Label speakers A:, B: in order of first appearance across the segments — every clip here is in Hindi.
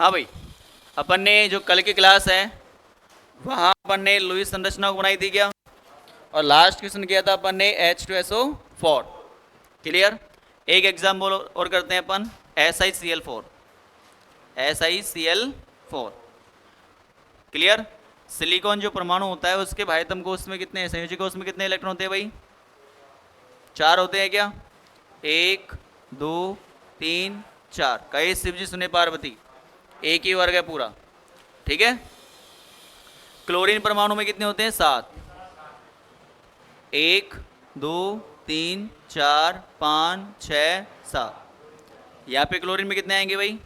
A: हाँ भाई, अपन ने जो कल की क्लास है वहाँ अपन ने लुईस संरचना को बनाई थी क्या, और लास्ट क्वेश्चन किया था अपन ने H2SO4। क्लियर। एक एग्जाम्पल और करते हैं अपन, SiCl4। SiCl4 clear. सिलिकॉन जो परमाणु होता है उसके भाइतम कोष में कितने, संयोजी कोष में कितने इलेक्ट्रॉन होते हैं भाई? 4 होते हैं क्या? 1 2 3 4। कई शिवजी सुने पार्वती, एक ही वर्ग है पूरा। ठीक है। क्लोरीन परमाणु में कितने होते हैं? 7। 1 2 3 4 5 6 7। यहाँ पे क्लोरीन में कितने आएंगे भाई?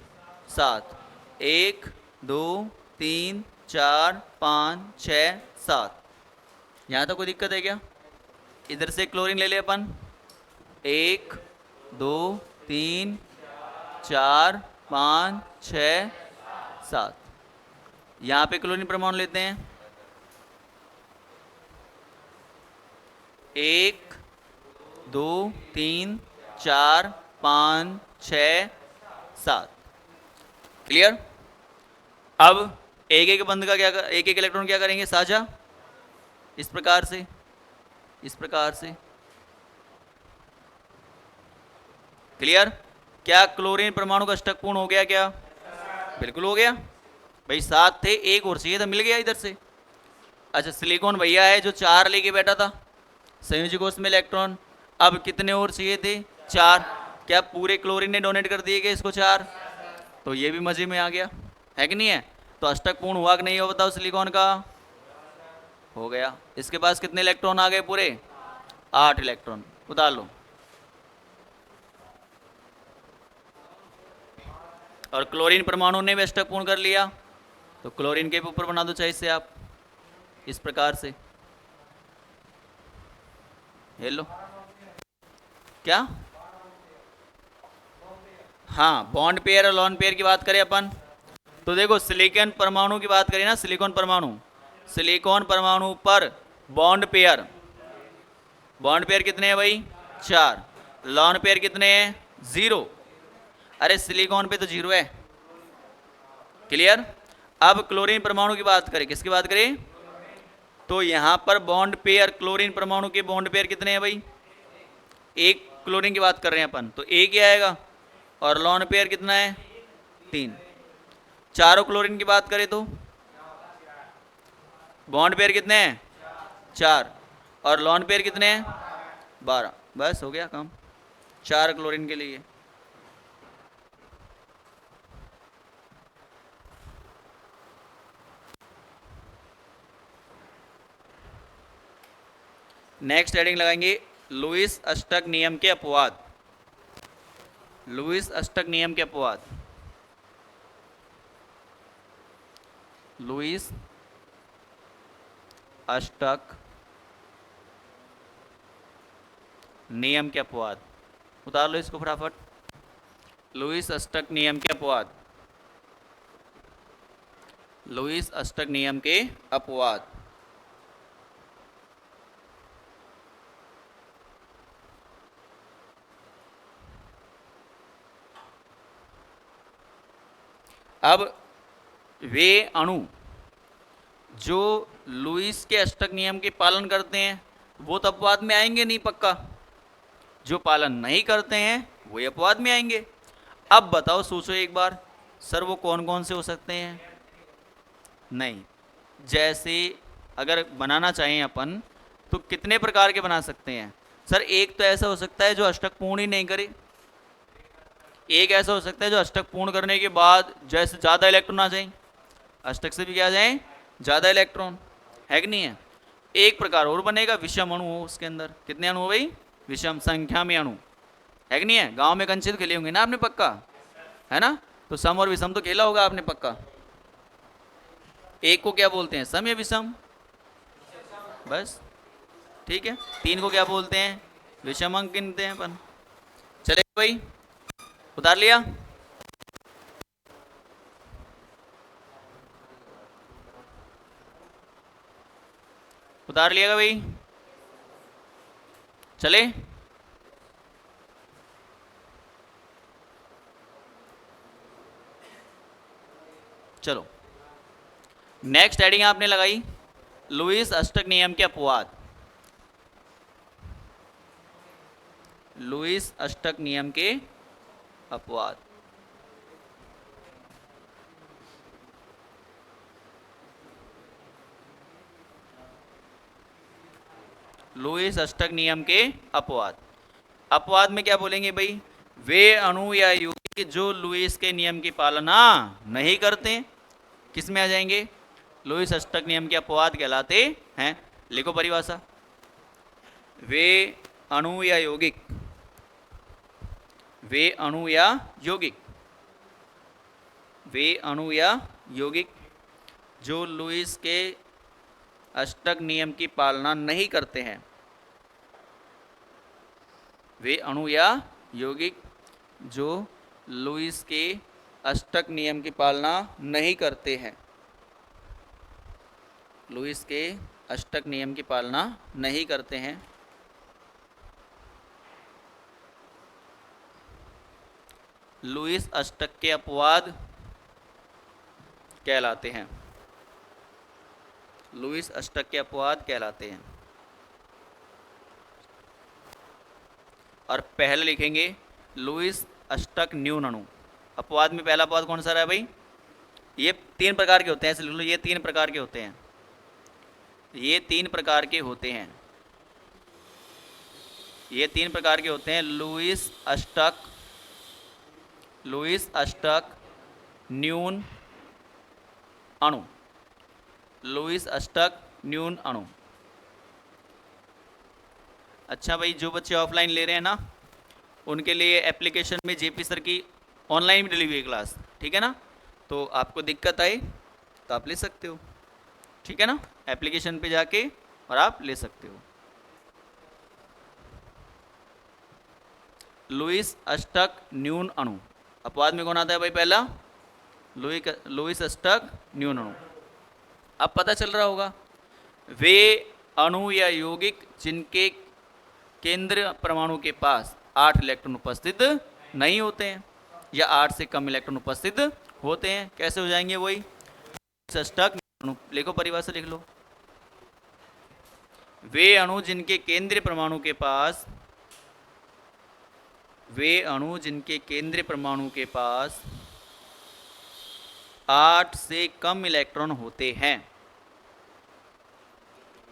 A: 7। 1 2 3 4 5 6 7। यहाँ तो कोई दिक्कत है क्या? इधर से क्लोरीन ले ले अपन, 1 2 3 4 5 6 7। यहाँ पे क्लोरीन परमाणु लेते हैं, 1 2 3 4 5 6 7। क्लियर। अब एक एक बंद का क्या एक एक इलेक्ट्रॉन क्या करेंगे? साझा, इस प्रकार से, इस प्रकार से। क्लियर। क्या क्लोरीन परमाणु का अष्टक पूर्ण हो गया क्या? बिल्कुल हो गया भाई। 7 थे, एक और चाहिए था, मिल गया इधर से। अच्छा, सिलिकॉन भैया है जो 4 लेके बैठा था संयोजी कोष में इलेक्ट्रॉन, अब कितने और चाहिए थे? 4। क्या पूरे क्लोरीन ने डोनेट कर दिए गए इसको 4? तो ये भी मजे में आ गया, है कि नहीं है? तो अष्टक पूर्ण हुआ कि नहीं हो बताओ? सिलिकॉन का हो गया। इसके पास कितने इलेक्ट्रॉन आ गए? पूरे 8 इलेक्ट्रॉन। उतार लो। और क्लोरीन परमाणु ने भी अष्टक पूर्ण कर लिया, तो क्लोरीन के भी ऊपर बना दो चाहे से आप, इस प्रकार से। हेलो, क्या? हाँ, बॉन्ड पेयर और लॉन पेयर की बात करें अपन, तो देखो सिलिकॉन परमाणु की बात करें ना, सिलिकॉन परमाणु, सिलिकॉन परमाणु पर बॉन्ड पेयर, बॉन्ड पेयर कितने हैं भाई? 4। लॉन पेयर कितने हैं? 0। अरे सिलिकॉन पे तो 0 है। क्लियर। अब क्लोरीन परमाणु की बात करें, किसकी बात करें? तो यहां पर बॉन्ड पेयर, क्लोरीन परमाणु के बॉन्ड पेयर कितने हैं भाई? एक क्लोरीन की बात कर रहे हैं अपन, तो एक ही आएगा। और लॉन पेयर कितना है? 3। चारों क्लोरीन की बात करें तो बॉन्ड पेयर कितने हैं? 4। और लॉन पेयर कितने हैं? 12। बस हो गया काम 4 क्लोरीन के लिए। नेक्स्ट हेडिंग लगाएंगे, लुईस अष्टक नियम के अपवाद। लुईस अष्टक नियम के अपवाद। लुईस अष्टक नियम के अपवाद। उतार लो इसको फटाफट। लुईस अष्टक नियम के अपवाद। लुईस अष्टक नियम के अपवाद। अब वे अणु जो लुईस के अष्टक नियम के पालन करते हैं वो तो अपवाद में आएंगे नहीं पक्का, जो पालन नहीं करते हैं वो अपवाद में आएंगे। अब बताओ, सोचो एक बार, सर वो कौन कौन से हो सकते हैं? नहीं, जैसे अगर बनाना चाहें अपन तो कितने प्रकार के बना सकते हैं? सर एक तो ऐसा हो सकता है जो अष्टक पूर्ण ही नहीं करे, एक ऐसा हो सकता है जो अष्टक पूर्ण करने के बाद जैसे ज़्यादा इलेक्ट्रॉन आ जाए, अष्टक से भी क्या आ जाए? ज़्यादा इलेक्ट्रॉन, है कि नहीं है? एक प्रकार और बनेगा, विषम अणु हो, उसके अंदर कितने अणु हो भाई? विषम संख्या में अणु, है कि नहीं है? गांव में कंचित खेले होंगे ना आपने पक्का, है ना? तो सम और विषम तो खेला होगा आपने पक्का। एक को क्या बोलते हैं? सम या विषम? बस ठीक है। 3 को क्या बोलते हैं? विषम अंक गिनते हैं अपन। चले भाई, उतार लिया। उतार लिएगा भाई, चले। चलो नेक्स्ट हेडिंग आपने लगाई लुईस अष्टक नियम के अपवाद। लुईस अष्टक नियम के अपवाद। लुईस अष्टक नियम के अपवाद। अपवाद में क्या बोलेंगे भाई? वे अणु या यौगिक जो लुईस के नियम की पालना नहीं करते, किस में आ जाएंगे? लुईस अष्टक नियम के अपवाद कहलाते हैं। लिखो परिभाषा। वे अणु या यौगिक, वे अणु या यौगिक, वे अणु या यौगिक जो लुईस के अष्टक नियम की पालना नहीं करते हैं। वे अणु या यौगिक जो लुईस के अष्टक नियम की पालना नहीं करते हैं। लुईस के अष्टक नियम की पालना नहीं करते हैं। लुईस अष्टक के अपवाद कहलाते हैं। लुईस अष्टक के अपवाद कहलाते हैं। और पहले लिखेंगे लुईस अष्टक न्यून अणु। अपवाद में पहला अपवाद कौन सा रहा है भाई? ये 3 प्रकार के होते हैं, ऐसे लिख लो, ये 3 प्रकार के होते हैं। ये 3 प्रकार के होते हैं। ये 3 प्रकार के होते हैं। लुईस अष्टक न्यून अणु। लुईस अष्टक न्यून अणु। अच्छा भाई, जो बच्चे ऑफलाइन ले रहे हैं ना, उनके लिए एप्लीकेशन में जेपी सर की ऑनलाइन भी डली हुई है क्लास, ठीक है ना? तो आपको दिक्कत आई तो आप ले सकते हो, ठीक है ना? एप्लीकेशन पे जाके और आप ले सकते हो। लुईस अष्टक न्यून अणु। अपवाद में कौन आता है भाई? पहला लुईस अष्टक न्यून अणु। अब पता चल रहा होगा, वे अणु या यौगिक जिनके केंद्र परमाणु के पास 8 इलेक्ट्रॉन उपस्थित नहीं होते हैं या 8 से कम इलेक्ट्रॉन उपस्थित होते हैं। कैसे हो जाएंगे वही? अष्टक अणु। लिखो परिभाषा, लिख लो। वे अणु जिनके केंद्रीय परमाणु के पास, वे अणु जिनके केंद्रीय परमाणु के पास 8 से कम इलेक्ट्रॉन होते हैं।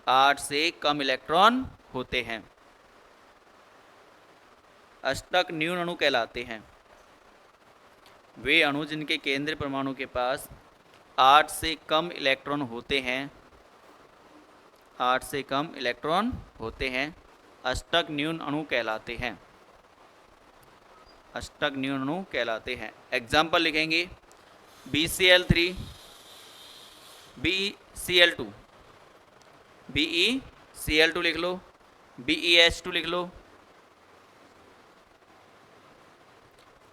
A: 8 से कम इलेक्ट्रॉन होते हैं, अष्टक न्यून अणु कहलाते हैं। वे अणु जिनके केंद्रीय परमाणु के पास 8 से कम इलेक्ट्रॉन होते हैं, 8 से कम इलेक्ट्रॉन होते हैं, अष्टक न्यून अणु कहलाते हैं। अष्टक न्यून अणु कहलाते हैं। एग्जाम्पल लिखेंगे BCl3, BeCl2, BeCl2 लिख लो, BeH2 लिख लो।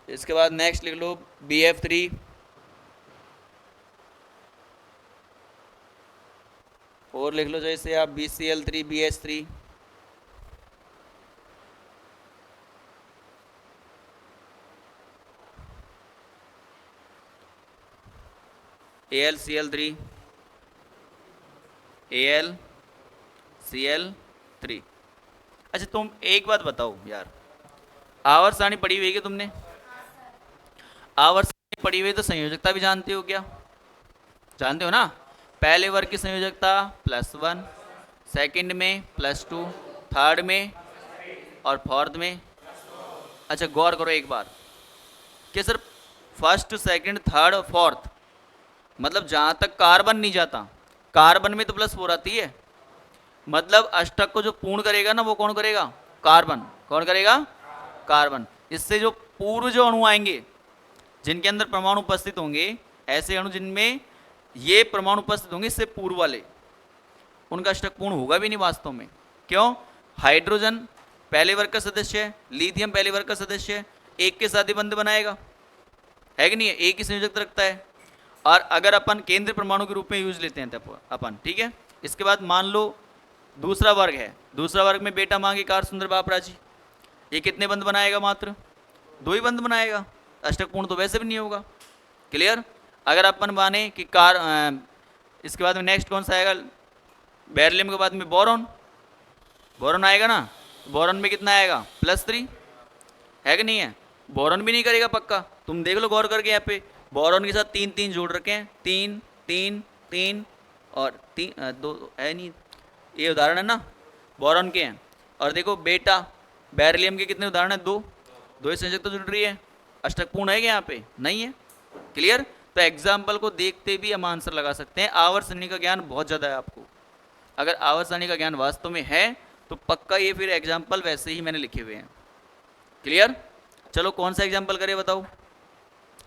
A: इसके बाद नेक्स्ट लिख लो BF3, और लिख लो जैसे आप BCl3, BH3, AlCl3, AlCl3। अच्छा तुम एक बात बताओ यार, आवर्त सारणी पढ़ी हुई है कि तुमने? आवर्त सारणी पढ़ी हुई तो संयोजकता भी जानते हो क्या? जानते हो ना? पहले वर्ग की संयोजकता +1, सेकंड में +2, थर्ड में और फोर्थ में। अच्छा गौर करो एक बार कि सर फर्स्ट, सेकंड, थर्ड और फोर्थ, मतलब जहाँ तक कार्बन नहीं जाता, कार्बन में तो +4 आती है। मतलब अष्टक को जो पूर्ण करेगा ना, वो कौन करेगा? कार्बन। कौन करेगा? कार्बन। इससे जो पूर्व जो अणु आएंगे जिनके अंदर परमाणु उपस्थित होंगे, ऐसे अणु जिनमें ये परमाणु उपस्थित होंगे इससे पूर्व वाले, उनका अष्टक पूर्ण होगा भी नहीं वास्तव में। क्यों? हाइड्रोजन पहले वर्ग का सदस्य है, लिथियम पहले वर्ग का सदस्य है, एक के साथ ही बंध बनाएगा, है कि नहीं है? एक ही संयोजकता रखता है। और अगर अपन केंद्रीय परमाणु के रूप में यूज लेते हैं तब अपन, ठीक है। इसके बाद मान लो दूसरा वर्ग है, दूसरा वर्ग में बेटा मांगे कार सुंदर बापराजी, ये कितने बंध बनाएगा? मात्र 2 ही बंध बनाएगा, अष्टक पूर्ण तो वैसे भी नहीं होगा। क्लियर? अगर अपन माने कि इसके बाद में नेक्स्ट कौन सा आएगा, बेरिलियम के बाद में बोरॉन, बोरॉन आएगा ना, बोरॉन में कितना आएगा +3, है कि नहीं है। बोरॉन भी नहीं करेगा पक्का, तुम देख लो गौर करके, यहाँ पे बोरॉन के साथ 3 3 जोड़ रखे हैं, 3 3 3 और 3 2 है नहीं, ये उदाहरण है ना बोरॉन के हैं। और देखो बेटा बेरिलियम के कितने उदाहरण है, 2 2 ही संयोजक तो जुड़ रही है, अष्टक पूर्ण है क्या यहाँ पे, नहीं है। क्लियर। तो एग्जाम्पल को देखते भी हम आंसर लगा सकते हैं। आवर्त सारणी का ज्ञान बहुत ज़्यादा है आपको, अगर आवर्त सारणी का ज्ञान वास्तव में है तो पक्का ये फिर एग्जाम्पल वैसे ही मैंने लिखे हुए हैं। क्लियर। चलो कौन सा एग्जाम्पल करें बताओ,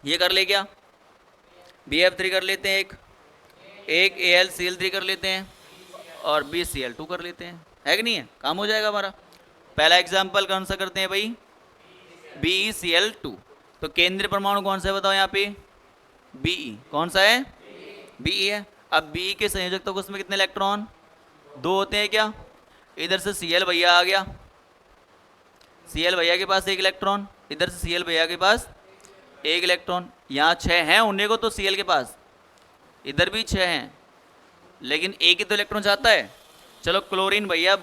A: ये कर ले क्या, BF3 कर लेते हैं, एक AlCl3 कर लेते हैं और BCl2 कर लेते हैं, है कि नहीं है, काम हो जाएगा हमारा। पहला एग्जाम्पल कौन सा करते हैं भाई, BeCl2। तो केंद्रीय परमाणु कौन सा है बताओ यहाँ पे, Be, कौन सा है, Be है। अब Be के संयोजक तो उसमें कितने इलेक्ट्रॉन, 2 होते हैं क्या, इधर से Cl भैया आ गया, Cl भैया के पास 1 इलेक्ट्रॉन, इधर से Cl भैया के पास 1 इलेक्ट्रॉन, यहाँ 6 हैं उन्हें को तो Cl के पास, इधर भी 6 हैं, लेकिन एक ही तो इलेक्ट्रॉन चाहता है। चलो क्लोरीन भैया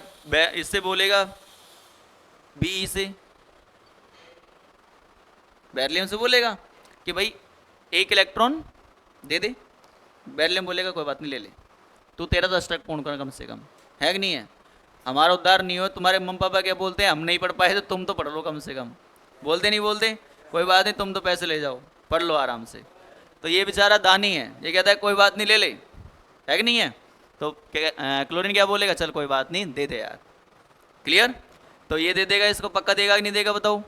A: इससे बोलेगा Be से, बेरिलियम से बोलेगा कि भाई 1 इलेक्ट्रॉन दे दे, बेरिलियम बोलेगा कोई बात नहीं ले ले, तू तेरा तो अष्टक पूर्ण कर कम से कम, है कि नहीं है। हमारा उद्धार नहीं हो, तुम्हारे मम्मी पापा क्या बोलते हैं, हम नहीं पढ़ पाए तो तुम तो पढ़ लो कम से कम, बोलते नहीं बोलते, कोई बात नहीं तुम तो पैसे ले जाओ पढ़ लो आराम से। तो ये बेचारा दानी है, ये कहता है कोई बात नहीं ले ले, है कि नहीं है। तो क्लोरीन क्या बोलेगा, चल कोई बात नहीं दे दे यार। क्लियर। तो ये दे देगा, इसको पक्का देगा कि नहीं देगा बताओ।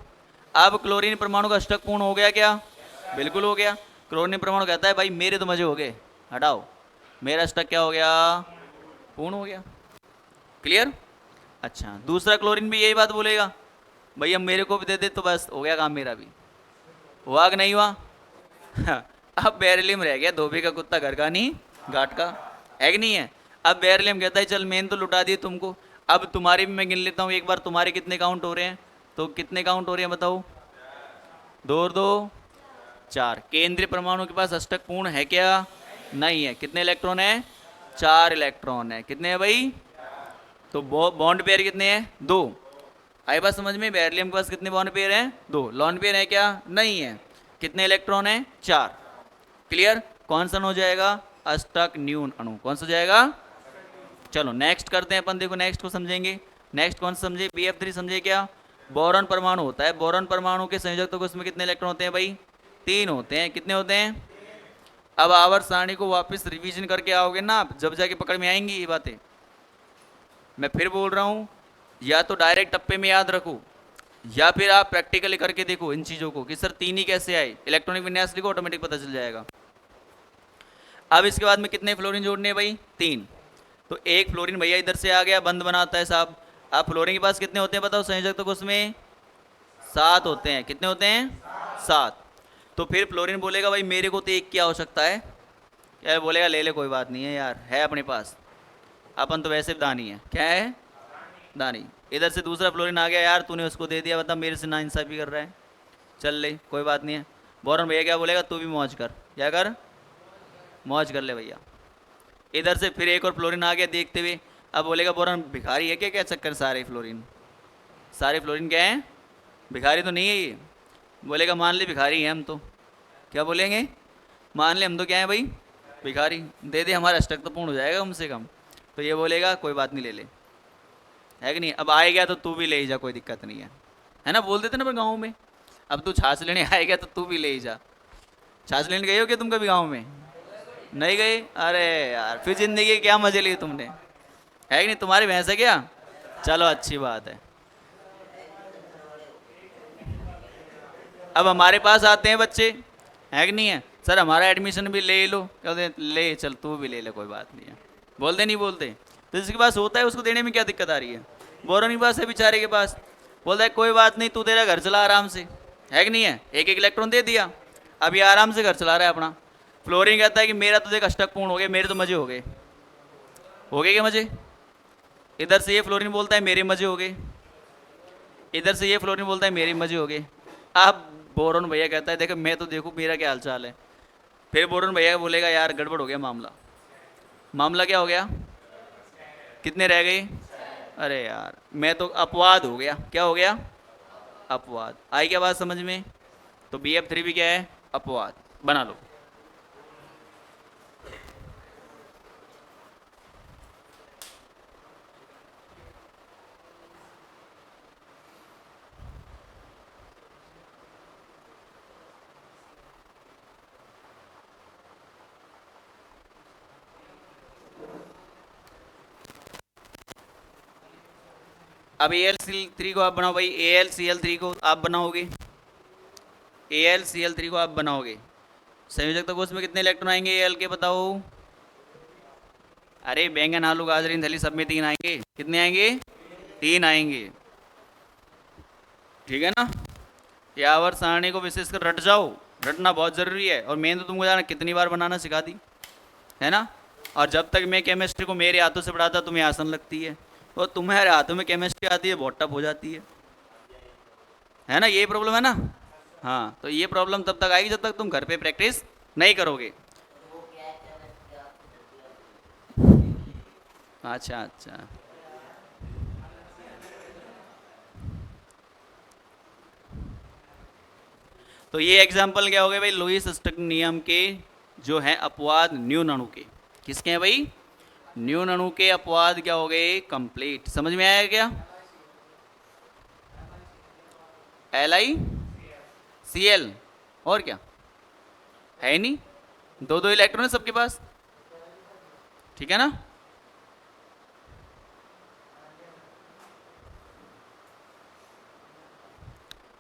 A: अब क्लोरीन परमाणु का अष्टक पूर्ण हो गया क्या, बिल्कुल हो गया। क्लोरीन परमाणु कहता है भाई मेरे तो मजे हो गए, हटाओ, मेरा अष्टक क्या हो गया, पूर्ण हो गया। क्लियर। अच्छा दूसरा क्लोरीन भी यही बात बोलेगा, भाई अब मेरे को भी दे दे तो बस हो गया काम मेरा भी, हुआ कि नहीं हुआ। अब बेरिलियम रह गया, धोबी का कुत्ता घर का नहीं घाट का, है कि नहीं है। अब बेरिलियम कहता है चल मैंने तो लुटा दिए तुमको, अब तुम्हारे भी मैं गिन लेता हूँ एक बार, तुम्हारे कितने काउंट हो रहे हैं, तो कितने काउंट हो रहे हैं बताओ, 2 और 2 4। केंद्रीय परमाणु के पास अष्टक पूर्ण है क्या, नहीं है। कितने इलेक्ट्रॉन है, 4 इलेक्ट्रॉन है। कितने हैं भाई, तो बॉन्ड पेयर कितने हैं, 2। आई बात समझ में, बेरिलियम के पास कितने बॉन्ड पेयर हैं, 2। लॉन पेयर है क्या, नहीं है। कितने इलेक्ट्रॉन है, 4। क्लियर। कौन सा हो जाएगा, अष्टक न्यून अणु, कौन सा जाएगा। चलो नेक्स्ट करते हैं अपन, देखो नेक्स्ट को समझेंगे। नेक्स्ट कौन सा समझे, BF3 समझे क्या, बोरॉन परमाणु होता है। बोरॉन परमाणु के संयोजक तो उसमें कितने इलेक्ट्रॉन होते हैं भाई, 3 होते हैं। कितने होते हैं। अब आवर्त सारणी को वापस रिवीजन करके आओगे ना आप, जब जाके पकड़ में आएंगी ये बातें। मैं फिर बोल रहा हूँ, या तो डायरेक्ट टप्पे में याद रखो, या फिर आप प्रैक्टिकली करके देखो इन चीज़ों को कि सर 3 ही कैसे आए। इलेक्ट्रॉनिक विन्यास लिखो, ऑटोमेटिक पता चल जाएगा। अब इसके बाद में कितने फ्लोरीन जोड़ने हैं भाई, 3। तो 1 फ्लोरीन भैया इधर से आ गया, बंद बनाता है साहब। अब फ्लोरीन के पास कितने होते हैं बताओ संयोजक, तो उसमें 7 होते हैं। कितने होते हैं, 7। तो फिर फ्लोरीन बोलेगा भाई मेरे को तो 1 की आवश्यकता है, यार बोलेगा ले ले कोई बात नहीं है यार, है अपने पास, अपन तो वैसे भी दानी है, क्या है दानी। इधर से दूसरा फ्लोरीन आ गया, यार तूने उसको दे दिया, बता मेरे से नाइंसाफी कर रहा है, चल ले कोई बात नहीं है। बोरॉन भैया क्या बोलेगा, तू भी मौज कर, क्या कर, मौज कर ले भैया। इधर से फिर एक और फ्लोरीन आ गया देखते हुए, अब बोलेगा बोरॉन भिखारी है क्या, क्या चक्कर, सारे फ्लोरीन क्या हैं, भिखारी तो नहीं है ये। बोलेगा मान ले भिखारी हैं हम तो, क्या बोलेंगे, मान ले हम तो क्या है भाई, भिखारी, दे दे हमारा अष्टक तो पूर्ण हो जाएगा कम से कम। तो ये बोलेगा कोई बात नहीं ले ले, है कि नहीं। अब आएगा तो तू भी ले ही जा, कोई दिक्कत नहीं है ना, बोल देते ना गाँव में, अब तू छाछ लेने आएगा तो तू भी ले ही जा। छाछ लेने गए हो क्या तुम कभी गाँव में, नहीं गए, अरे यार फिर जिंदगी के क्या मजे लिए तुमने, है कि नहीं। तुम्हारी भैंस है क्या, चलो अच्छी बात है। अब हमारे पास आते हैं बच्चे, है कि नहीं है, सर हमारा एडमिशन भी ले लो, कहते हैं ले चल तू भी ले ले कोई बात नहीं है, बोलते नहीं बोलते। तो जिसके पास होता है उसको देने में क्या दिक्कत आ रही है। बोरॉन के पास है बेचारे के पास, बोलता है कोई बात नहीं तू तेरा घर चला आराम से, है कि नहीं है। 1 इलेक्ट्रॉन दे दिया, अब ये आराम से घर चला रहा है अपना। फ्लोरीन कहता है कि मेरा तो देख अष्टक पूर्ण हो गए, मेरे तो मजे हो गए क्या मजे। इधर से ये फ्लोरीन बोलता है मेरे मजे हो गए, इधर से ये फ्लोरीन बोलता है मेरे मजे हो गए। अब बोरॉन भैया कहता है देखो मैं तो देखूँ मेरा क्या हाल चाल है, फिर बोरन भैया बोलेगा यार गड़बड़ हो गया मामला। मामला क्या हो गया? कितने रह गए? अरे यार मैं तो अपवाद हो गया। क्या हो गया? अपवाद। आई क्या बात समझ में? तो BF3 भी क्या है? अपवाद। बना लो। अब AlCl3 को आप बनाओ भाई। AlCl3 को आप बनाओगे, AlCl3 को आप बनाओगे, संयोजकता कोष में कितने इलेक्ट्रॉन आएंगे Al के बताओ? अरे बैंगन आलू गाजर इन थली सब में 3 आएंगे। कितने आएंगे? 3 आएंगे। ठीक है ना? यावर सारणी को विशेषकर रट जाओ, रटना बहुत ज़रूरी है। और मैंने तो तुमको जाना कितनी बार बनाना सिखा दी है ना। और जब तक मैं केमिस्ट्री को मेरे हाथों से पढ़ाता तुम्हें आसान लगती है, और तुम्हारे हाथों में केमिस्ट्री आती है बहुत टफ हो जाती है ना। यही प्रॉब्लम है ना। हाँ, तो ये प्रॉब्लम तब तक आएगी जब तक तुम घर पे प्रैक्टिस नहीं करोगे। अच्छा अच्छा। तो ये एग्जाम्पल क्या हो गए भाई? लुईस स्टक नियम के जो है अपवाद न्यून अणु के। किसके हैं भाई? न्यून अणु के अपवाद क्या हो गए? कंप्लीट। समझ में आया क्या? LiCl और क्या है? नहीं, दो दो इलेक्ट्रॉन है सबके पास। ठीक है ना।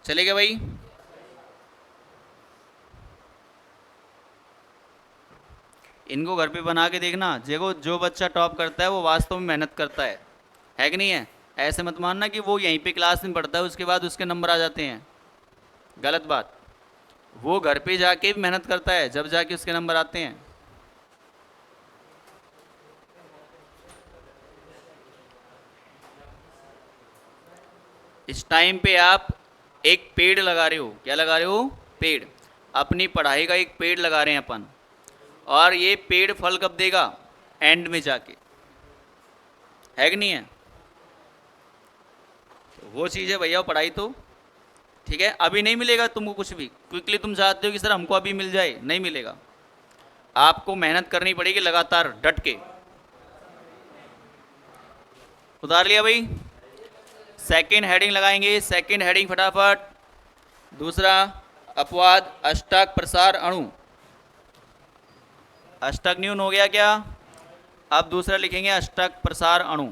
A: चलेगा भाई? इनको घर पे बना के देखना। देखो जो बच्चा टॉप करता है वो वास्तव में मेहनत करता है कि नहीं है? ऐसे मत मानना कि वो यहीं पे क्लास में पढ़ता है उसके बाद उसके नंबर आ जाते हैं। गलत बात। वो घर पे जाके भी मेहनत करता है, जब जाके उसके नंबर आते हैं। इस टाइम पे आप एक पेड़ लगा रहे हो। क्या लगा रहे हो? पेड़। अपनी पढ़ाई का एक पेड़ लगा रहे हैं अपन। और ये पेड़ फल कब देगा? एंड में जाके। है कि नहीं है? वो चीज़ है भैया पढ़ाई तो। ठीक है, अभी नहीं मिलेगा तुमको कुछ भी क्विकली। तुम चाहते हो कि सर हमको अभी मिल जाए, नहीं मिलेगा। आपको मेहनत करनी पड़ेगी लगातार डट के। उतार लिया भाई? सेकंड हेडिंग लगाएंगे। सेकंड हेडिंग फटाफट। दूसरा अपवाद अष्टक प्रसार अणु। अष्टक न्यून हो गया क्या? अब दूसरा लिखेंगे अष्टक प्रसार अणु।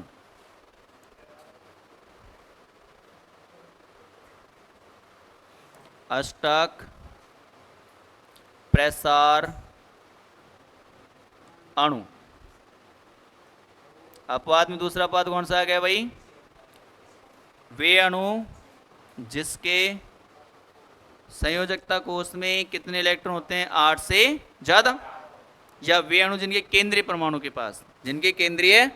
A: अष्टक प्रसार अणु। अपवाद में दूसरा अपवाद कौन सा आ गया भाई? वे अणु जिसके संयोजकता कोष में कितने इलेक्ट्रॉन होते हैं? 8 से ज़्यादा। या वे अणु जिनके केंद्रीय परमाणु के पास, जिनके केंद्रीय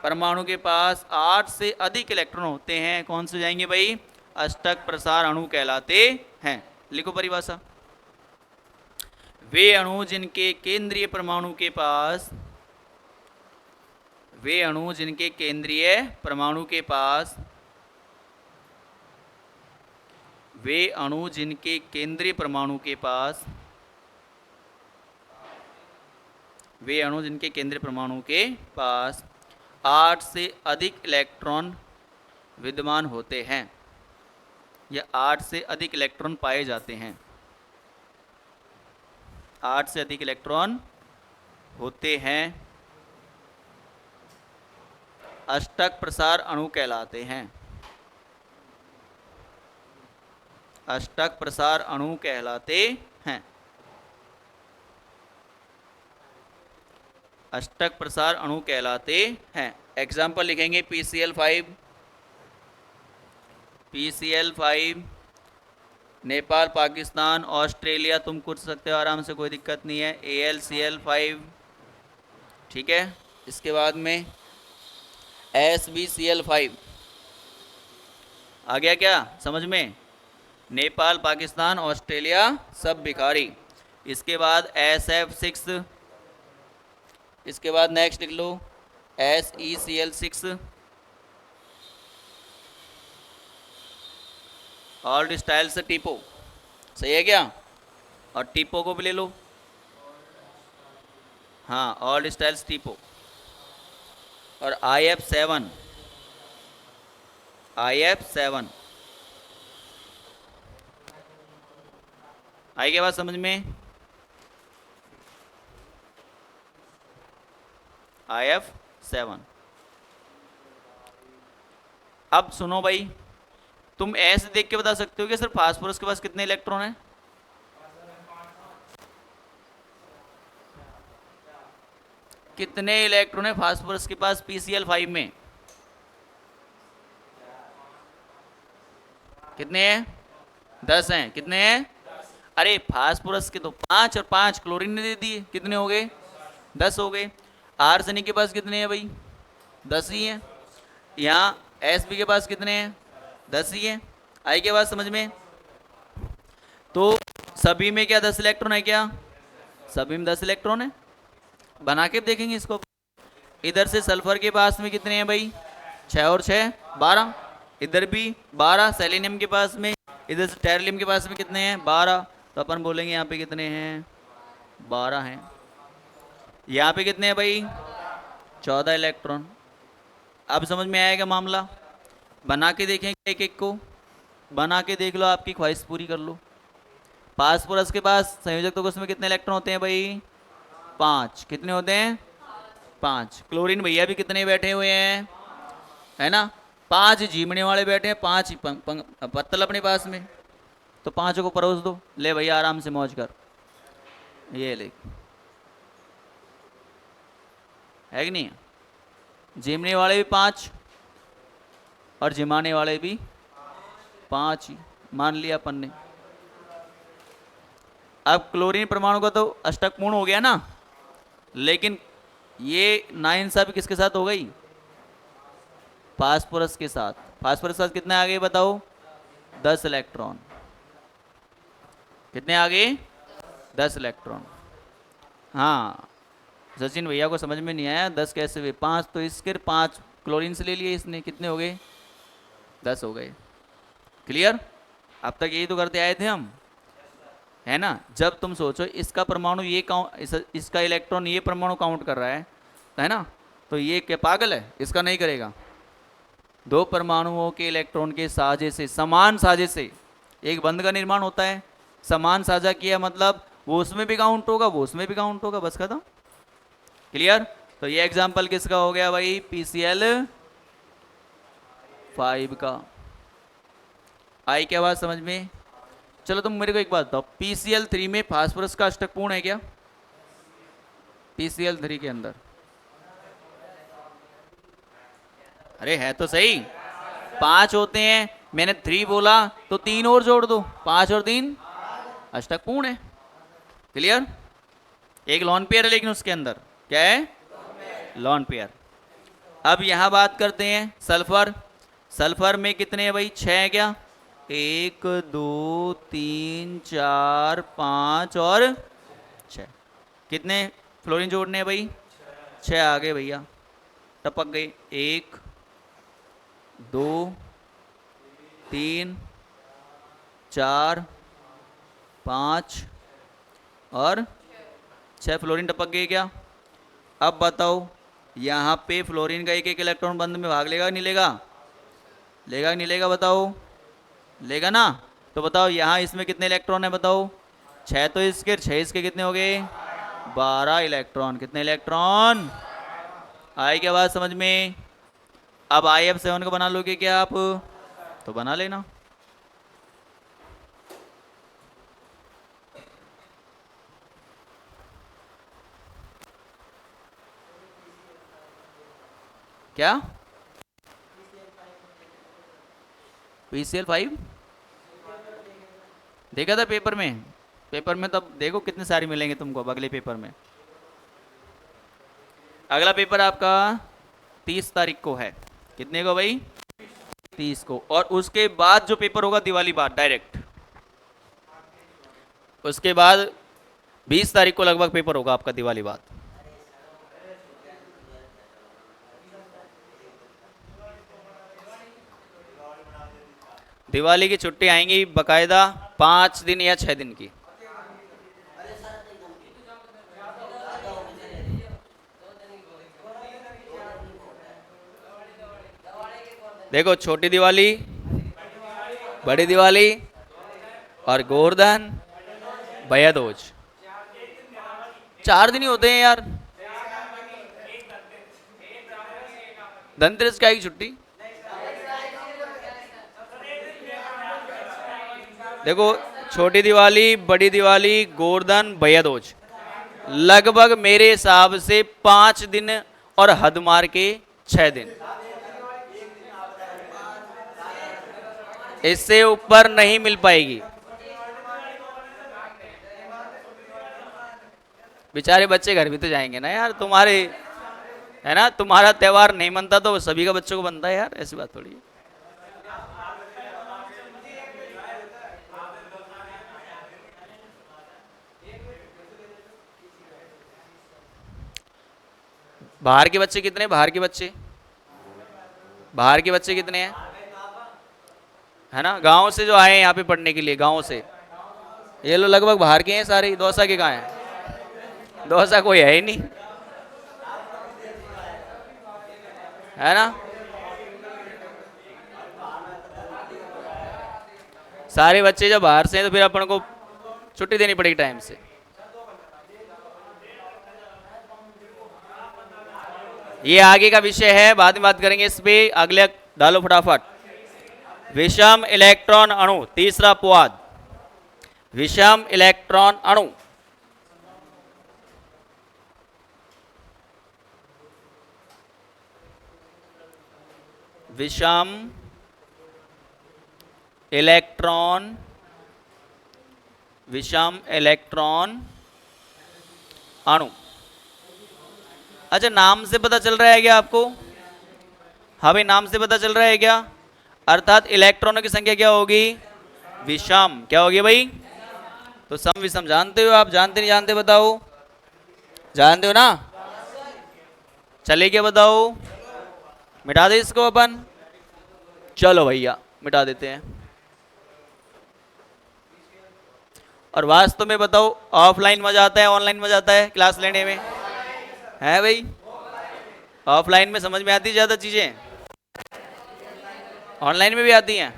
A: परमाणु के पास 8 से अधिक इलेक्ट्रॉन होते हैं, कौन से जाएंगे भाई? अष्टक प्रसार अणु कहलाते हैं। लिखो परिभाषा। वे अणु जिनके केंद्रीय परमाणु के पास, वे अणु जिनके केंद्रीय परमाणु के पास, वे अणु जिनके केंद्रीय परमाणु के पास, वे अणु जिनके केंद्रीय परमाणु के पास 8 से अधिक इलेक्ट्रॉन विद्यमान होते हैं, या 8 से अधिक इलेक्ट्रॉन पाए जाते हैं। 8 से अधिक इलेक्ट्रॉन होते हैं, अष्टक प्रसार अणु कहलाते हैं। अष्टक प्रसार अणु कहलाते हैं। अष्टक प्रसार अणु कहलाते हैं। एग्जाम्पल लिखेंगे PCl5, PCl5 Nepal, Pakistan, Australia. तुम कुछ सकते हो आराम से, कोई दिक्कत नहीं है। AlCl5, ठीक है। इसके बाद में SbCl5 आ गया क्या समझ में? नेपाल, पाकिस्तान, ऑस्ट्रेलिया, सब भिखारी। इसके बाद SF6, इसके बाद नेक्स्ट लिख लो SeCl6, ऑल्ड स्टाइल से टीपो, सही है क्या? और टीपो को भी ले लो, हाँ ऑल्ड स्टाइल्स टीपो। और IF7, IF7 आई के बाद समझ में? IF7। अब सुनो भाई, तुम ऐसे देख के बता सकते हो कि सर फास्फोरस के पास कितने इलेक्ट्रॉन हैं? कितने इलेक्ट्रॉन है फास्फोरस के पास PCl5 में? कितने हैं? 10 हैं। कितने हैं? अरे फास्फोरस के तो 5 और 5 क्लोरीन ने दे दिए, कितने हो गए? 10 हो गए। आर्सेनिक के पास कितने हैं भाई? 10 ही हैं। यहाँ Sb के पास कितने हैं? 10 ही हैं। आई के बाद समझ में? तो सभी में क्या 10 इलेक्ट्रॉन है क्या? सभी में 10 इलेक्ट्रॉन है। बना के देखेंगे इसको। इधर से सल्फर के पास में कितने हैं भाई? 6 और 6 12। इधर भी 12 सेलेनियम के पास में। इधर से टेरिलियम के पास में कितने हैं? 12। तो अपन बोलेंगे यहाँ पे कितने हैं? 12 हैं। यहाँ पे कितने हैं भाई? 14 इलेक्ट्रॉन। अब समझ में आएगा मामला? बना के देखेंगे, एक एक को बना के देख लो, आपकी ख्वाहिश पूरी कर लो। फास्फोरस के पास संयोजक तो उसमें कितने इलेक्ट्रॉन होते हैं भाई? 5। कितने होते हैं? 5। क्लोरीन भैया भी कितने बैठे हुए हैं? है ना, 5 जीमने वाले बैठे हैं, 5 पत्तल अपने पास में। तो 5 को परोस दो, ले भैया आराम से मौज कर। ये ले, है कि नहीं? जीमने वाले भी 5 और जिमाने वाले भी 5 ही मान लिया अपन ने। अब क्लोरीन परमाणु का तो अष्टक पूर्ण हो गया ना, लेकिन ये नाइंसाफी किसके साथ हो गई? फास्फोरस के साथ। फास्फोरस के साथ कितने आ गए बताओ? 10 इलेक्ट्रॉन। कितने आ गए? 10 इलेक्ट्रॉन। हाँ सचिन भैया को समझ में नहीं आया 10 कैसे हुए? 5 तो इसके 5 क्लोरीन से ले लिए इसने, कितने हो गए? 10 हो गए। क्लियर? अब तक यही तो करते आए थे हम, है ना? जब तुम सोचो इसका परमाणु ये इसका इलेक्ट्रॉन ये परमाणु काउंट कर रहा है ना, तो ये क्या पागल है? इसका नहीं करेगा। 2 परमाणुओं के इलेक्ट्रॉन के साझे से, समान साझे से एक बंध का निर्माण होता है। समान साझा किया मतलब वो उसमें भी काउंट होगा, वो उसमें भी काउंट होगा, बस खत्म। क्लियर? तो ये एग्जाम्पल किसका हो गया भाई? PCl5 का। आई क्या बात समझ में? चलो तुम मेरे को एक बात बताओ, PCl3 में फास्फोरस का अष्टक पूर्ण है क्या? PCl3 के अंदर? अरे है तो सही, 5 होते हैं। मैंने 3 बोला तो 3 और जोड़ दो, 5 और 3 अष्टक पूर्ण है। क्लियर? एक लॉन पेयर है, लेकिन उसके अंदर क्या है? Lone pair. अब यहां बात करते हैं सल्फर। सल्फर में कितने हैं भाई? 6 है क्या? 1 2 3 4 5 और 6। कितने फ्लोरीन जोड़ने हैं भाई? 6 आ गए भैया, टपक गए। 1 2 3 4 5 और 6 फ्लोरीन टपक गए क्या? अब बताओ यहाँ पे फ्लोरीन का एक एक इलेक्ट्रॉन बंध में भाग लेगा नहीं लेगा? लेगा नहीं लेगा बताओ? लेगा ना। तो बताओ यहाँ इसमें कितने इलेक्ट्रॉन है बताओ? 6 तो इसके, 6 इसके कितने हो गए? 12 इलेक्ट्रॉन। कितने इलेक्ट्रॉन? आई क्या बात समझ में? अब IF7 को बना लोगे क्या आप? तो बना लेना। क्या? PCl5 देखा था पेपर में? पेपर में तब देखो कितने सारे मिलेंगे तुमको अब अगले पेपर में। अगला पेपर आपका 30 तारीख को है। कितने को भाई? 30 को। और उसके बाद जो पेपर होगा दिवाली बाद डायरेक्ट, उसके बाद 20 तारीख को लगभग पेपर होगा आपका दिवाली बाद। दिवाली की छुट्टी आएंगी बकायदा 5 दिन या 6 दिन की। देखो, छोटी दिवाली, बड़ी दिवाली और गोवर्धन, भैया दूज, 4 दिन ही होते हैं यार। धनतेरस क्या की छुट्टी? देखो, छोटी दिवाली, बड़ी दिवाली, गोवर्धन, भैया दूज, लगभग मेरे हिसाब से 5 दिन और हद मार के 6 दिन। इससे ऊपर नहीं मिल पाएगी। बेचारे बच्चे घर भी तो जाएंगे ना यार, तुम्हारे है ना, तुम्हारा त्योहार नहीं मनता तो सभी का बच्चों को बनता है यार, ऐसी बात थोड़ी है। बाहर के बच्चे कितने? बाहर के बच्चे, बाहर के बच्चे कितने हैं? है ना, गांव से जो आए हैं यहाँ पे पढ़ने के लिए, गांव से, ये लोग लगभग बाहर के हैं सारे। दौसा के कहाँ हैं? दौसा कोई है ही नहीं, है ना। सारे बच्चे जब बाहर से हैं तो फिर अपन को छुट्टी देनी पड़ेगी टाइम से। ये आगे का विषय है, बाद में बात करेंगे इस पे। अगले डालो फटाफट। विषम इलेक्ट्रॉन अणु, तीसरा अपवाद, विषम इलेक्ट्रॉन अणु। विषम इलेक्ट्रॉन, विषम इलेक्ट्रॉन अणु। अच्छा, नाम से पता चल रहा है क्या आपको? हाँ भाई, नाम से पता चल रहा है क्या? अर्थात इलेक्ट्रॉनों की संख्या क्या होगी? विषम। क्या होगी भाई? तो सम विषम जानते हो आप? जानते नहीं जानते बताओ? जानते हो ना? चले क्या बताओ? मिटा दे इसको अपन। चलो भैया मिटा देते हैं। और वास्तव में बताओ, ऑफलाइन मजा आता है ऑनलाइन मजा आता है क्लास लेने में? है भाई, ऑफलाइन में समझ में आती ज्यादा चीजें, ऑनलाइन में भी आती हैं।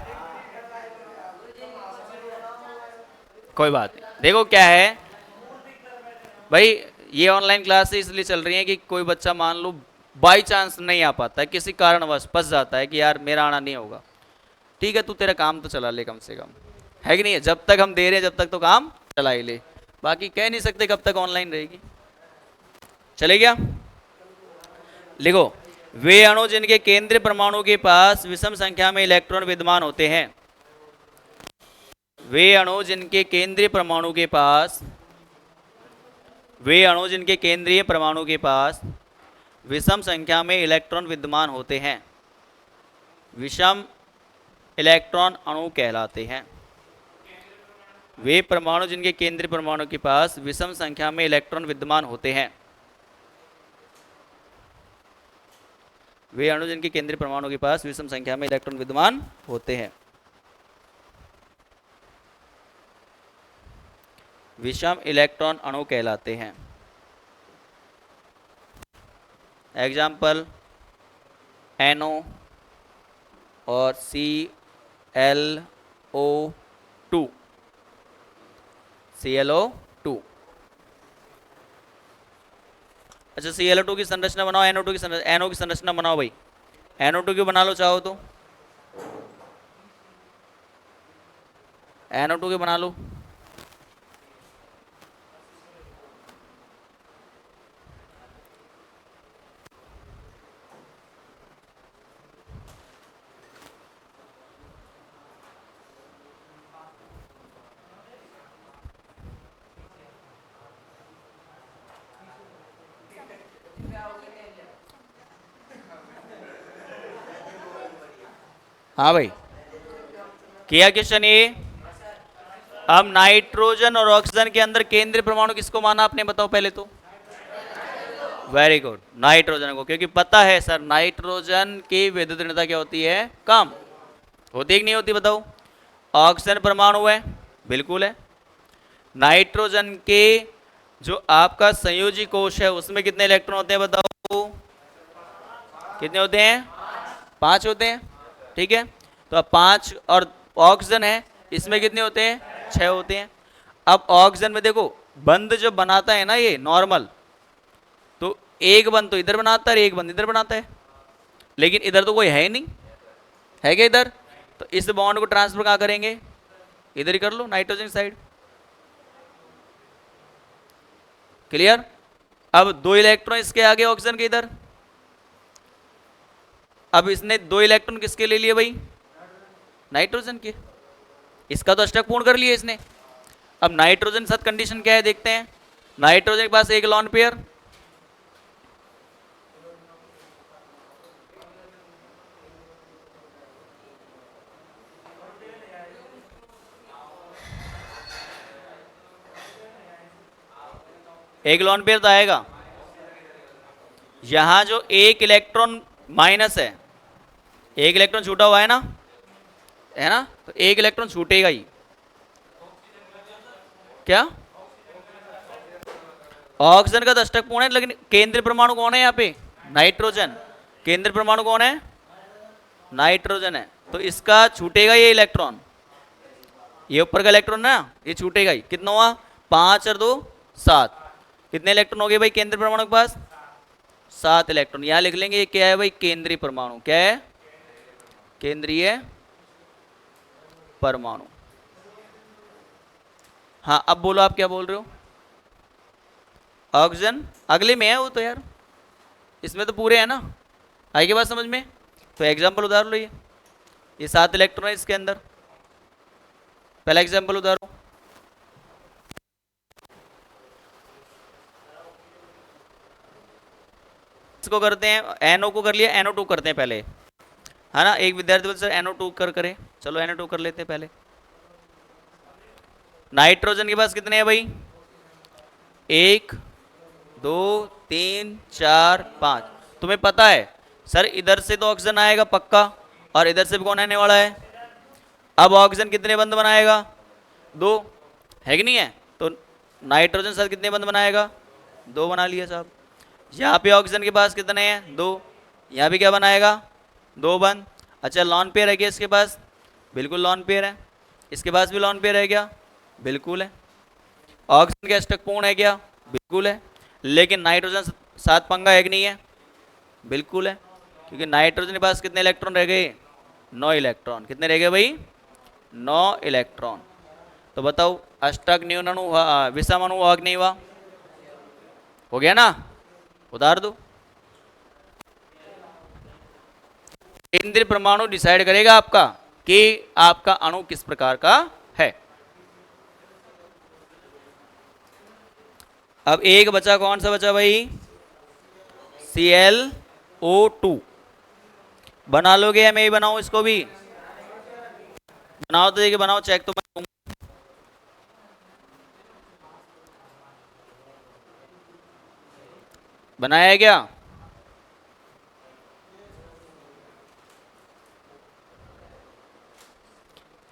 A: कोई बात नहीं। देखो क्या है भाई, ये ऑनलाइन क्लास इसलिए चल रही है कि कोई बच्चा मान लो बाई चांस नहीं आ पाता है, किसी कारणवश फंस जाता है कि यार मेरा आना नहीं होगा, ठीक है तू तेरा काम तो चला ले कम से कम, है कि नहीं है? जब तक हम दे रहे हैं जब तक तो काम चला ही ले, बाकी कह नहीं सकते कब तक ऑनलाइन रहेगी। चले गया? लिखो, वे अणु जिनके केंद्रीय परमाणु के पास विषम संख्या में इलेक्ट्रॉन विद्यमान होते हैं। वे अणु जिनके केंद्रीय परमाणु के पास, वे अणु जिनके केंद्रीय परमाणु के पास विषम संख्या में इलेक्ट्रॉन विद्यमान होते हैं, विषम इलेक्ट्रॉन अणु कहलाते हैं। वे परमाणु जिनके केंद्रीय परमाणु के पास विषम संख्या में इलेक्ट्रॉन विद्यमान होते हैं, वे अणु जिनके केंद्रीय परमाणु के पास विषम संख्या में इलेक्ट्रॉन विद्यमान होते हैं, विषम इलेक्ट्रॉन अणु कहलाते हैं। एग्जाम्पल, NO और ClO2, ClO2। अच्छा, ClO2 की संरचना बनाओ, NO2 की संरचना, NO की संरचना बनाओ भाई। NO2 की बना लो चाहो तो, NO2 की बना लो। हाँ भाई, किया क्वेश्चन ये? अब नाइट्रोजन और ऑक्सीजन के अंदर केंद्रीय परमाणु किसको माना आपने, बताओ पहले तो। वेरी गुड, नाइट्रोजन को, क्योंकि पता है सर नाइट्रोजन की विद्युत ऋणता क्या होती है, कम होती है कि नहीं होती, बताओ। ऑक्सीजन परमाणु है, बिल्कुल है। नाइट्रोजन के जो आपका संयोजी कोश है उसमें कितने इलेक्ट्रॉन होते हैं, बताओ कितने होते हैं, 5 होते हैं, ठीक है। तो अब 5, और ऑक्सीजन है इसमें कितने होते हैं, 6 होते हैं। अब ऑक्सीजन में देखो बंध जो बनाता है ना ये नॉर्मल, तो एक बंध तो इधर बनाता है, एक बंध इधर बनाता है, लेकिन इधर तो कोई है ही नहीं, है क्या इधर, तो इस बॉन्ड को ट्रांसफर कहाँ करेंगे, इधर ही कर लो, नाइट्रोजन साइड। क्लियर। अब 2 इलेक्ट्रॉन इसके आगे ऑक्सीजन के इधर, अब इसने 2 इलेक्ट्रॉन किसके ले लिए भाई, नाइट्रोजन के, इसका तो अष्टक पूर्ण कर लिया इसने। अब नाइट्रोजन के साथ कंडीशन क्या है देखते हैं। नाइट्रोजन के पास एक लॉन पेयर, एक लॉन पेयर तो आएगा, यहां जो एक इलेक्ट्रॉन माइनस है, एक इलेक्ट्रॉन छूटा हुआ है ना, है ना, तो एक इलेक्ट्रॉन छूटेगा ही, क्या, ऑक्सीजन का 10 पूर्ण है, लेकिन केंद्रीय परमाणु कौन है यहाँ पे, नाइट्रोजन, केंद्रीय परमाणु कौन है, नाइट्रोजन है, तो इसका छूटेगा ये इलेक्ट्रॉन, ये ऊपर का इलेक्ट्रॉन ना ये छूटेगा ही, कितना हुआ, 5 और 2 7, कितने इलेक्ट्रॉन हो गए भाई केंद्रीय परमाणु के पास, 7 इलेक्ट्रॉन। यहां लिख लेंगे ये क्या है भाई, केंद्रीय परमाणु, क्या है, केंद्रीय परमाणु। हाँ अब बोलो आप क्या बोल रहे हो, ऑक्सीजन अगले में है वो तो यार, इसमें तो पूरे है ना, आई के बात समझ में। तो एग्जाम्पल उधार लो, ये 7 इलेक्ट्रॉन है इसके अंदर, पहला एग्जाम्पल उधारो, इसको करते हैं, एनओ को कर लिया, NO2 करते हैं पहले, है ना, एक विद्यार्थी बोलते सर NO2 करे, चलो NO2 कर लेते हैं पहले। नाइट्रोजन के पास कितने हैं भाई, 1 2 3 4 5, तुम्हें पता है सर इधर से तो ऑक्सीजन आएगा पक्का, और इधर से भी कौन आने वाला है, अब ऑक्सीजन कितने बंद बनाएगा, 2, है कि नहीं है, तो नाइट्रोजन साथ कितने बंद बनाएगा, 2 बना लिया साहब। यहाँ पे ऑक्सीजन के पास कितने हैं, 2, यहाँ भी क्या बनाएगा, 2 बंद। अच्छा लॉन पेयर है क्या इसके पास, बिल्कुल लॉन पेयर है, इसके पास भी लॉन पेयर है क्या, बिल्कुल है। ऑक्सीजन का अष्टक पूर्ण है क्या, बिल्कुल है, लेकिन नाइट्रोजन साथ पंगा है कि नहीं है, बिल्कुल है, क्योंकि नाइट्रोजन के पास कितने इलेक्ट्रॉन रह गए, 9 इलेक्ट्रॉन, कितने रह गए भाई, 9 इलेक्ट्रॉन। तो बताओ अष्टक न्यून अणु विषम अणु हुआ कि नहीं हुआ, हो गया ना, उतार दो। केंद्रीय परमाणु डिसाइड करेगा आपका कि आपका अणु किस प्रकार का है। अब एक बचा, कौन सा बचा भाई, ClO2, बना लोगे या मैं ही बनाऊं इसको भी, बनाओ तो देखिए, बनाओ चेक तो मैं, बनाया है क्या,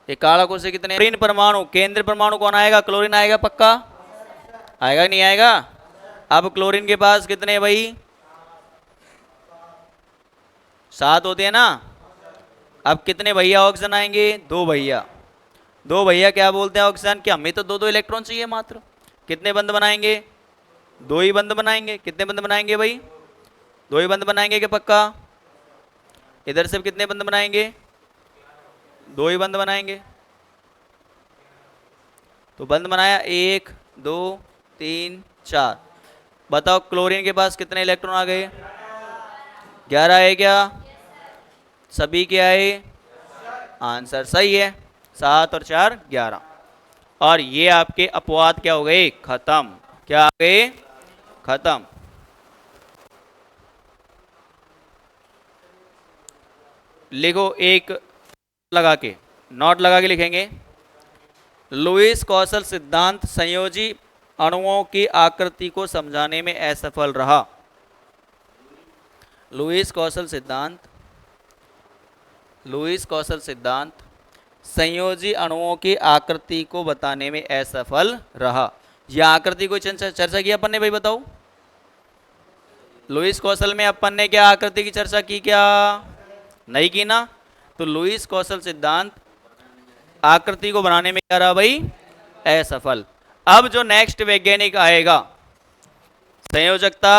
A: ये काला कोश से कितने, क्लोरीन परमाणु, केंद्रीय परमाणु कौन आएगा, क्लोरीन आएगा पक्का, आएगा नहीं आएगा। अब क्लोरीन के पास कितने भाई, 7 होते हैं ना। अब कितने भैया ऑक्सीजन आएंगे, 2 भैया, 2 भैया क्या बोलते हैं ऑक्सीजन कि हमें तो 2 2 इलेक्ट्रॉन चाहिए मात्र, कितने बंद बनाएंगे, 2 ही बंद बनाएंगे, कितने बंद बनाएंगे भाई, 2 ही बंद बनाएंगे क्या पक्का, इधर से कितने बंद बनाएंगे, 2 ही बंद बनाएंगे। तो बंद बनाया 1 2 3 4, बताओ क्लोरीन के पास कितने इलेक्ट्रॉन आ गए, 11 है क्या, सभी के आए, आंसर सही है, 7 और 4 11, और ये आपके अपवाद क्या हो गए, खत्म, क्या आ गए, खत्म। लिखो एक लगा के, नॉट लगा के लिखेंगे, लुईस कौशल सिद्धांत संयोजी अणुओं की आकृति को समझाने में असफल रहा। लुईस कौशल सिद्धांत संयोजी अणुओं की आकृति को बताने में असफल रहा। यह आकृति को चर्चा की अपन ने, भाई बताओ। लुईस कौशल में अपन ने क्या आकृति की चर्चा की, क्या नहीं की ना? तो लुईस कौशल सिद्धांत आकृति को बनाने में क्या रहा भाई, असफल। अब जो नेक्स्ट वैज्ञानिक आएगा, संयोजकता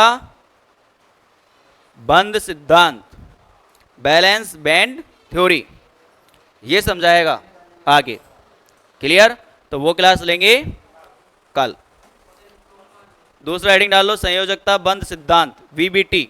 A: बंध सिद्धांत, बैलेंस बैंड थ्योरी, ये समझाएगा आगे। क्लियर? तो वो क्लास लेंगे कल। दूसरा हेडिंग डाल लो, संयोजकता बंध सिद्धांत, VBT।